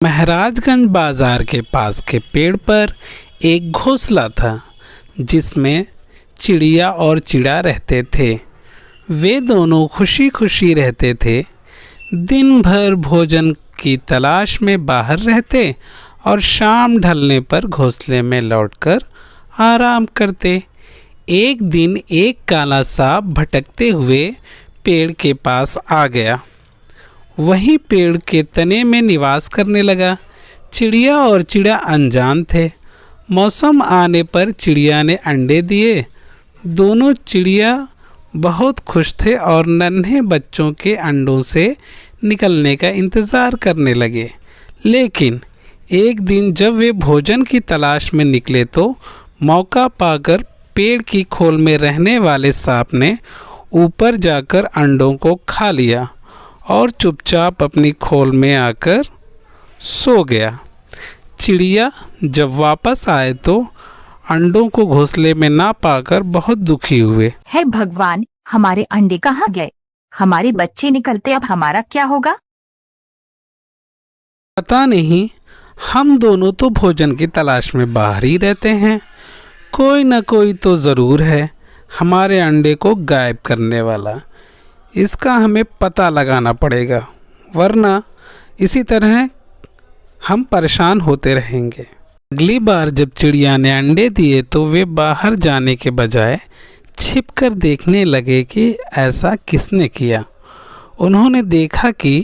महाराजगंज बाजार के पास के पेड़ पर एक घोंसला था जिसमें चिड़िया और चिड़ा रहते थे। वे दोनों खुशी खुशी रहते थे। दिन भर भोजन की तलाश में बाहर रहते और शाम ढलने पर घोंसले में लौटकर आराम करते। एक दिन एक काला सांप भटकते हुए पेड़ के पास आ गया। वहीं पेड़ के तने में निवास करने लगा। चिड़िया और चिड़ा अनजान थे। मौसम आने पर चिड़िया ने अंडे दिए। दोनों चिड़िया बहुत खुश थे और नन्हे बच्चों के अंडों से निकलने का इंतज़ार करने लगे। लेकिन एक दिन जब वे भोजन की तलाश में निकले तो मौका पाकर पेड़ की खोल में रहने वाले सांप ने ऊपर जाकर अंडों को खा लिया और चुपचाप अपनी खोल में आकर सो गया। चिड़िया जब वापस आए तो अंडों को घोंसले में ना पाकर बहुत दुखी हुए। हे भगवान, हमारे अंडे कहाँ गए? हमारे बच्चे निकलते अब हमारा क्या होगा? पता नहीं, हम दोनों तो भोजन की तलाश में बाहर ही रहते हैं। कोई न कोई तो ज़रूर है हमारे अंडे को गायब करने वाला। इसका हमें पता लगाना पड़ेगा, वरना इसी तरह हम परेशान होते रहेंगे। अगली बार जब चिड़िया ने अंडे दिए तो वे बाहर जाने के बजाय छिपकर देखने लगे कि ऐसा किसने किया। उन्होंने देखा कि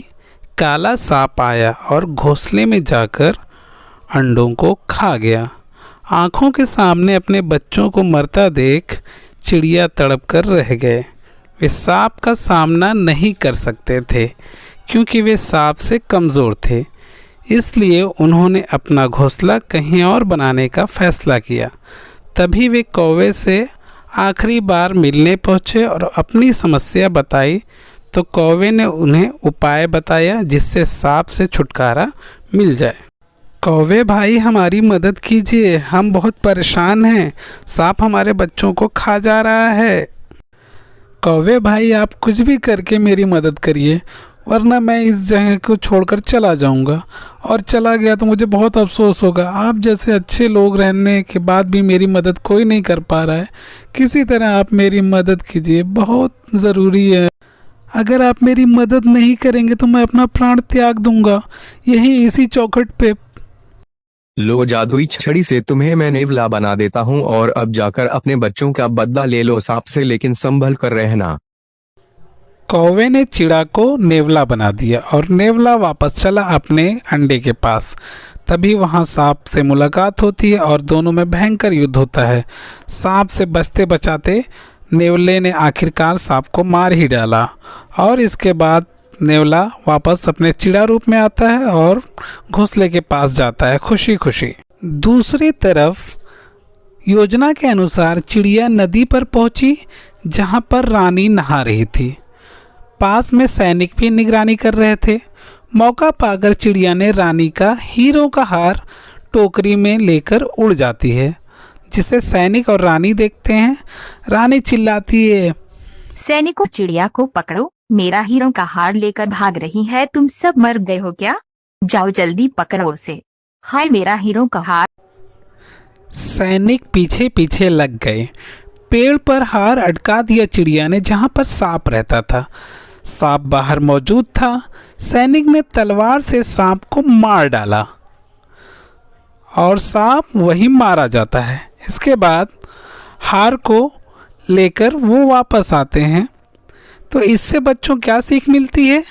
काला सांप आया और घोंसले में जाकर अंडों को खा गया। आँखों के सामने अपने बच्चों को मरता देख चिड़िया तड़प कर रह गए। वे सांप का सामना नहीं कर सकते थे क्योंकि वे सांप से कमज़ोर थे। इसलिए उन्होंने अपना घोंसला कहीं और बनाने का फैसला किया। तभी वे कौवे से आखिरी बार मिलने पहुँचे और अपनी समस्या बताई तो कौवे ने उन्हें उपाय बताया जिससे सांप से छुटकारा मिल जाए। कौवे भाई, हमारी मदद कीजिए, हम बहुत परेशान हैं। सांप हमारे बच्चों को खा जा रहा है। कौवे भाई, आप कुछ भी करके मेरी मदद करिए, वरना मैं इस जगह को छोड़कर चला जाऊंगा, और चला गया तो मुझे बहुत अफसोस होगा। आप जैसे अच्छे लोग रहने के बाद भी मेरी मदद कोई नहीं कर पा रहा है। किसी तरह आप मेरी मदद कीजिए, बहुत ज़रूरी है। अगर आप मेरी मदद नहीं करेंगे तो मैं अपना प्राण त्याग दूंगा, यहीं इसी चौखट पे। लो, जादुई छड़ी से तुम्हें मैं नेवला बना देता हूँ और अब जाकर अपने बच्चों का बदला ले लो सांप से, लेकिन संभल कर रहना। कौवे ने चिड़ा को नेवला बना दिया और नेवला वापस चला अपने अंडे के पास। तभी वहाँ सांप से मुलाकात होती है और दोनों में भयंकर युद्ध होता है। सांप से बचते बचाते नेवले ने आखिरकार सांप को मार ही डाला और इसके बाद नेवला वापस अपने चिड़ा रूप में आता है और घोंसले के पास जाता है खुशी खुशी। दूसरी तरफ योजना के अनुसार चिड़िया नदी पर पहुंची जहां पर रानी नहा रही थी। पास में सैनिक भी निगरानी कर रहे थे। मौका पाकर चिड़िया ने रानी का हीरों का हार टोकरी में लेकर उड़ जाती है, जिसे सैनिक और रानी देखते हैं। रानी चिल्लाती है, सैनिकों, चिड़िया को पकड़ो, मेरा हीरों का हार लेकर भाग रही है। तुम सब मर गए हो क्या? जाओ जल्दी पकड़ो उसे। हाय, मेरा हीरों का हार। सैनिक पीछे पीछे लग गए। पेड़ पर हार अटका दिया चिड़िया ने जहां पर सांप रहता था। सांप बाहर मौजूद था। सैनिक ने तलवार से सांप को मार डाला और सांप वहीं मारा जाता है। इसके बाद हार को लेकर वो वापस आते हैं। तो इससे बच्चों क्या सीख मिलती है?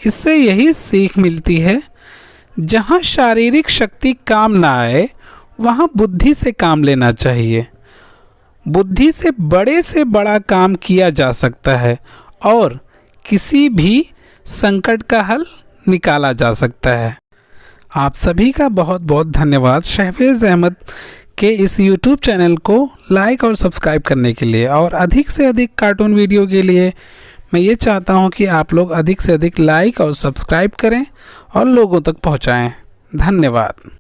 इससे यही सीख मिलती है, जहाँ शारीरिक शक्ति काम ना आए वहाँ बुद्धि से काम लेना चाहिए। बुद्धि से बड़ा काम किया जा सकता है और किसी भी संकट का हल निकाला जा सकता है। आप सभी का बहुत बहुत धन्यवाद शहवेज़ अहमद के इस YouTube चैनल को लाइक और सब्सक्राइब करने के लिए। और अधिक से अधिक कार्टून वीडियो के लिए मैं ये चाहता हूँ कि आप लोग अधिक से अधिक लाइक और सब्सक्राइब करें और लोगों तक पहुँचाएँ। धन्यवाद।